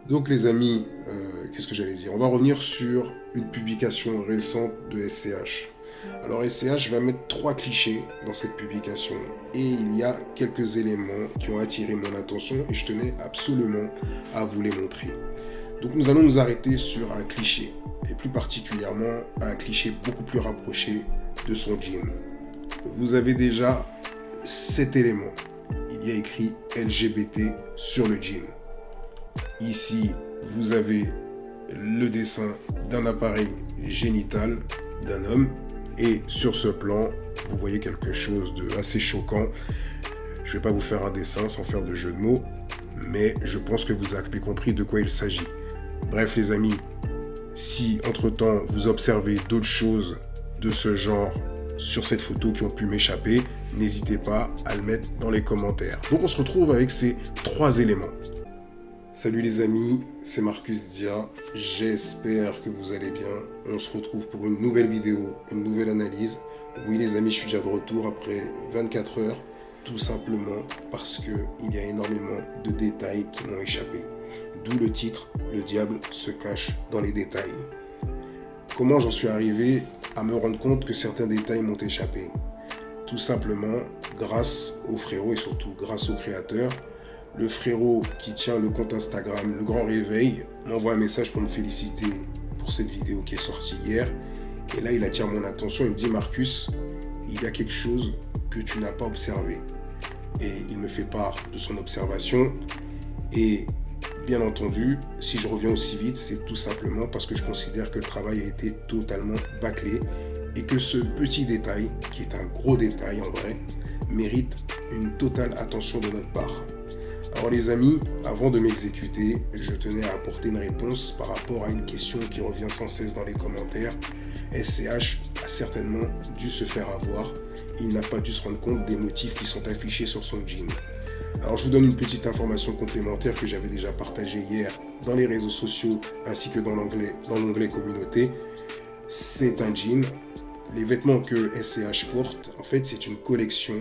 Donc les amis, qu'est-ce que j'allais dire? On va revenir sur une publication récente de SCH. Alors SCH va mettre 3 clichés dans cette publication et il y a quelques éléments qui ont attiré mon attention et je tenais absolument à vous les montrer. Donc nous allons nous arrêter sur un cliché et plus particulièrement un cliché beaucoup plus rapproché de son jean. Vous avez déjà cet élément. Il y a écrit LGBT sur le jean. Ici, vous avez le dessin d'un appareil génital d'un homme. Et sur ce plan, vous voyez quelque chose de assez choquant. Je ne vais pas vous faire un dessin sans faire de jeu de mots, mais je pense que vous avez compris de quoi il s'agit. Bref les amis, si entre-temps vous observez d'autres choses de ce genre sur cette photo qui ont pu m'échapper, n'hésitez pas à le mettre dans les commentaires. Donc on se retrouve avec ces 3 éléments. Salut les amis, c'est Marcus Dia, j'espère que vous allez bien. On se retrouve pour une nouvelle vidéo, une nouvelle analyse. Oui les amis, je suis déjà de retour après 24 heures, tout simplement parce qu'il y a énormément de détails qui m'ont échappé. D'où le titre, le diable se cache dans les détails. Comment j'en suis arrivé à me rendre compte que certains détails m'ont échappé? Tout simplement grâce au frérot et surtout grâce au créateur. Le frérot qui tient le compte Instagram Le Grand Réveil m'envoie un message pour me féliciter pour cette vidéo qui est sortie hier. Et là, il attire mon attention, il me dit « Marcus, il y a quelque chose que tu n'as pas observé. » Et il me fait part de son observation. Et bien entendu, si je reviens aussi vite, c'est tout simplement parce que je considère que le travail a été totalement bâclé et que ce petit détail, qui est un gros détail en vrai, mérite une totale attention de notre part. Alors les amis, avant de m'exécuter, je tenais à apporter une réponse par rapport à une question qui revient sans cesse dans les commentaires. SCH a certainement dû se faire avoir. Il n'a pas dû se rendre compte des motifs qui sont affichés sur son jean. Alors je vous donne une petite information complémentaire que j'avais déjà partagée hier dans les réseaux sociaux ainsi que dans l'onglet communauté. C'est un jean. Les vêtements que SCH porte, en fait, c'est une collection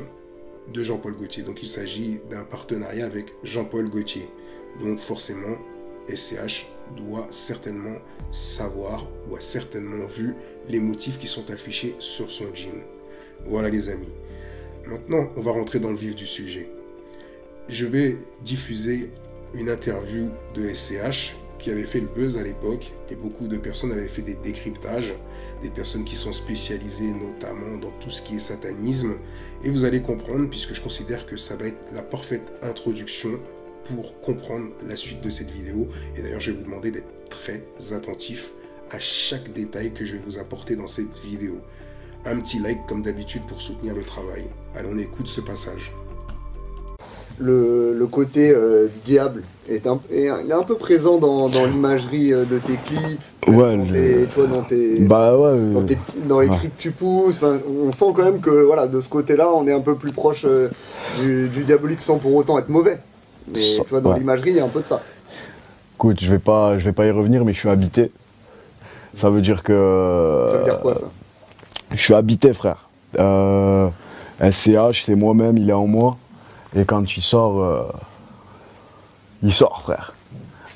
de Jean-Paul Gaultier. Donc il s'agit d'un partenariat avec Jean-Paul Gaultier. Donc forcément, SCH doit certainement savoir ou a certainement vu les motifs qui sont affichés sur son jean. Voilà les amis. Maintenant, on va rentrer dans le vif du sujet. Je vais diffuser une interview de SCH qui avait fait le buzz à l'époque et beaucoup de personnes avaient fait des décryptages, des personnes qui sont spécialisées notamment dans tout ce qui est satanisme et vous allez comprendre puisque je considère que ça va être la parfaite introduction pour comprendre la suite de cette vidéo et d'ailleurs je vais vous demander d'être très attentif à chaque détail que je vais vous apporter dans cette vidéo. Un petit like comme d'habitude pour soutenir le travail. Allez, on écoute ce passage. Le côté diable est un peu présent dans l'imagerie de tes clips, ouais, tu vois, dans les cris que tu pousses. On sent quand même que voilà, de ce côté-là, on est un peu plus proche du diabolique sans pour autant être mauvais. Mais tu vois, dans l'imagerie, il y a un peu de ça. Écoute, je vais pas y revenir, mais je suis habité. Ça veut dire que... Ça veut dire quoi ça? Je suis habité, frère. SCH, c'est moi-même, il est en moi. Et quand il sort, frère.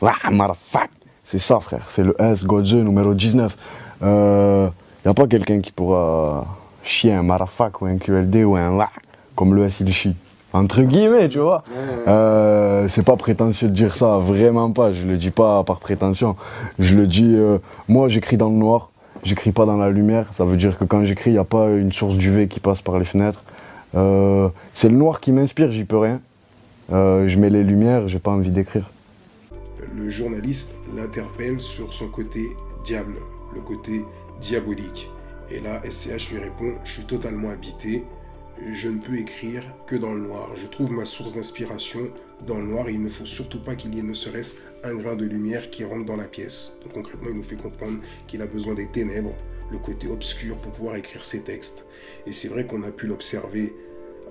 Ouais, motherfuck. C'est ça, frère. C'est le S Godze numéro 19. Y a pas quelqu'un qui pourra chier un motherfuck ou un QLD ou un la comme le S il chie. Entre guillemets, tu vois. C'est pas prétentieux de dire ça, vraiment pas. Je le dis pas par prétention. Je le dis, moi j'écris dans le noir, j'écris pas dans la lumière. Ça veut dire que quand j'écris, il n'y a pas une source d'UV qui passe par les fenêtres. C'est le noir qui m'inspire, j'y peux rien. Je mets les lumières, j'ai pas envie d'écrire. Le journaliste l'interpelle sur son côté diable, le côté diabolique. Et là, SCH lui répond « Je suis totalement habité, je ne peux écrire que dans le noir. Je trouve ma source d'inspiration dans le noir et il ne faut surtout pas qu'il y ait ne serait-ce un grain de lumière qui rentre dans la pièce. » Donc concrètement, il nous fait comprendre qu'il a besoin des ténèbres, le côté obscur pour pouvoir écrire ses textes. Et c'est vrai qu'on a pu l'observer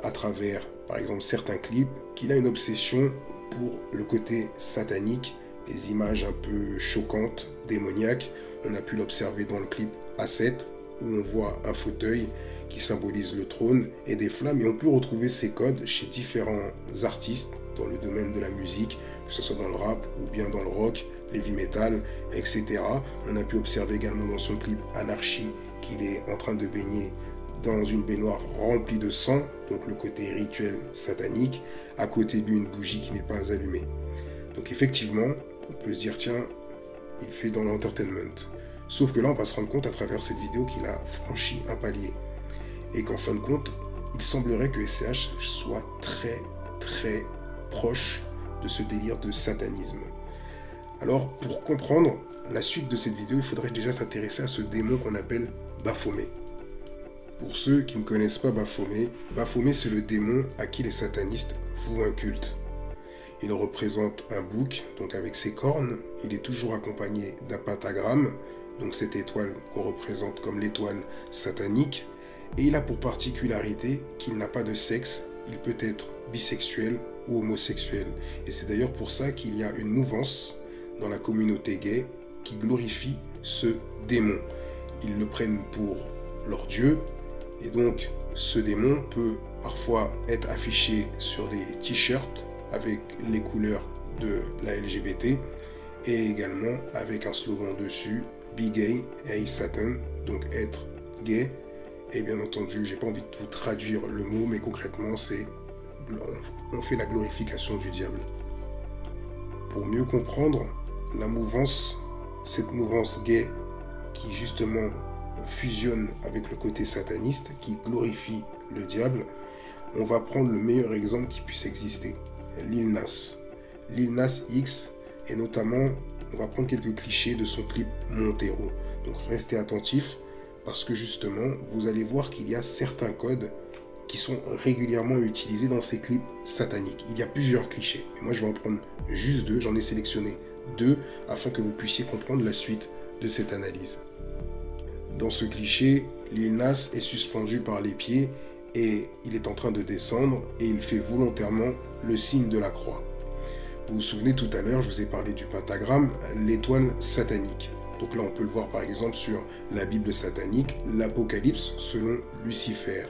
à travers, par exemple, certains clips, qu'il a une obsession pour le côté satanique, les images un peu choquantes, démoniaques. On a pu l'observer dans le clip A7, où on voit un fauteuil qui symbolise le trône et des flammes. Et on peut retrouver ces codes chez différents artistes dans le domaine de la musique. que ce soit dans le rap ou bien dans le rock, l'heavy metal, etc. On a pu observer également dans son clip Anarchy qu'il est en train de baigner dans une baignoire remplie de sang, donc le côté rituel satanique, à côté de lui une bougie qui n'est pas allumée. Donc effectivement, on peut se dire, tiens, il fait dans l'entertainment. Sauf que là, on va se rendre compte à travers cette vidéo qu'il a franchi un palier. Et qu'en fin de compte, il semblerait que SCH soit très proche de ce délire de satanisme. Alors, pour comprendre la suite de cette vidéo, il faudrait déjà s'intéresser à ce démon qu'on appelle Baphomet. Pour ceux qui ne connaissent pas Baphomet, Baphomet c'est le démon à qui les satanistes vouent un culte. Il représente un bouc, donc avec ses cornes, il est toujours accompagné d'un pentagramme, donc cette étoile qu'on représente comme l'étoile satanique, et il a pour particularité qu'il n'a pas de sexe, il peut être bisexuel ou homosexuel. Et c'est d'ailleurs pour ça qu'il y a une mouvance dans la communauté gay qui glorifie ce démon. Ils le prennent pour leur dieu, et donc ce démon peut parfois être affiché sur des t-shirts avec les couleurs de la LGBT et également avec un slogan dessus, Be Gay, Hey Satan, donc être gay. Et bien entendu, j'ai pas envie de vous traduire le mot, mais concrètement, c'est on fait la glorification du diable. Pour mieux comprendre la mouvance, cette mouvance gay qui justement fusionne avec le côté sataniste, qui glorifie le diable, on va prendre le meilleur exemple qui puisse exister, Lil Nas. Lil Nas X, et notamment, on va prendre quelques clichés de son clip Montero. Donc restez attentifs, parce que justement, vous allez voir qu'il y a certains codes qui sont régulièrement utilisés dans ces clips sataniques. Il y a plusieurs clichés, et moi je vais en prendre juste deux, j'en ai sélectionné deux, afin que vous puissiez comprendre la suite de cette analyse. Dans ce cliché, Lil Nas est suspendu par les pieds, et il est en train de descendre, et il fait volontairement le signe de la croix. Vous vous souvenez tout à l'heure, je vous ai parlé du pentagramme, l'étoile satanique. Donc là, on peut le voir par exemple sur la Bible satanique, l'Apocalypse selon Lucifer.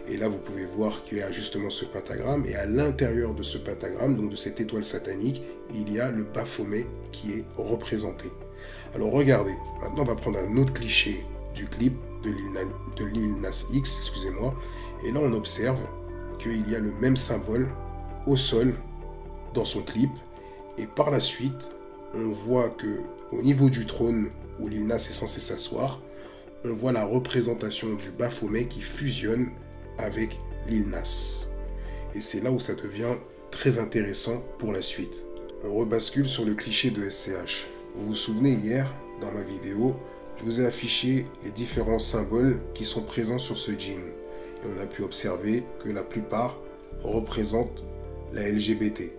Et là, vous pouvez voir qu'il y a justement ce pentagramme, et à l'intérieur de ce pentagramme, donc de cette étoile satanique, il y a le Baphomet qui est représenté. Alors regardez, maintenant on va prendre un autre cliché du clip de Lil Nas X, excusez-moi, et là on observe qu'il y a le même symbole au sol dans son clip, et par la suite, on voit que au niveau du trône où Lil Nas est censé s'asseoir, on voit la représentation du Baphomet qui fusionne avec Lil Nas. Et c'est là où ça devient très intéressant pour la suite. On rebascule sur le cliché de SCH. Vous vous souvenez hier, dans ma vidéo, je vous ai affiché les différents symboles qui sont présents sur ce jean. Et on a pu observer que la plupart représentent la LGBT.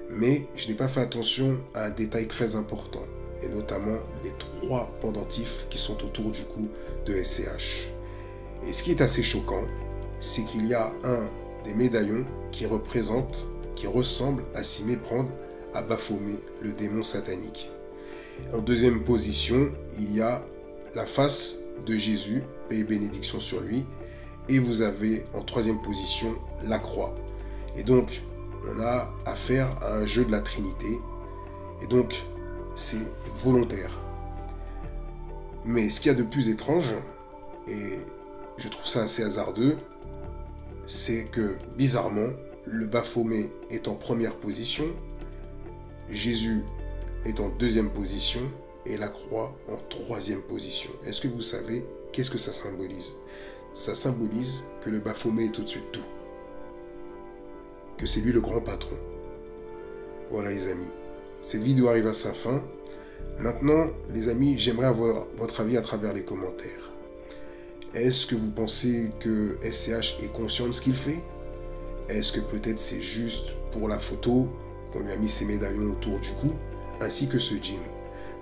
Mais je n'ai pas fait attention à un détail très important, et notamment les 3 pendentifs qui sont autour du cou de SCH. Et ce qui est assez choquant, c'est qu'il y a un des médaillons qui ressemble à s'y méprendre à Baphomet, le démon satanique. En deuxième position, il y a la face de Jésus, paix et bénédiction sur lui, et vous avez en troisième position la croix. Et donc, on a affaire à un jeu de la Trinité, et donc c'est volontaire. Mais ce qu'il y a de plus étrange, et je trouve ça assez hasardeux, c'est que bizarrement, le Baphomet est en première position, Jésus est en deuxième position, et la croix en troisième position. Est-ce que vous savez qu'est-ce que ça symbolise? Ça symbolise que le Baphomet est au-dessus de tout, que c'est lui le grand patron. Voilà les amis, cette vidéo arrive à sa fin. Maintenant les amis, j'aimerais avoir votre avis à travers les commentaires. Est-ce que vous pensez que SCH est conscient de ce qu'il fait? Est-ce que peut-être c'est juste pour la photo qu'on lui a mis ses médaillons autour du cou, ainsi que ce jean?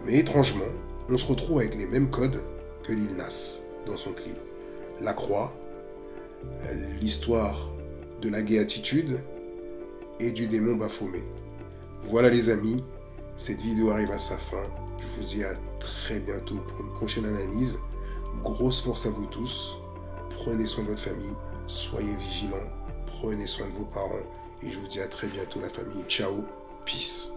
Mais étrangement, on se retrouve avec les mêmes codes que Lil Nas dans son clip. La croix, l'histoire de la gaie attitude et du démon Baphomet. Voilà les amis, cette vidéo arrive à sa fin. Je vous dis à très bientôt pour une prochaine analyse. Grosse force à vous tous. Prenez soin de votre famille, soyez vigilants, prenez soin de vos parents et je vous dis à très bientôt la famille. Ciao, Peace.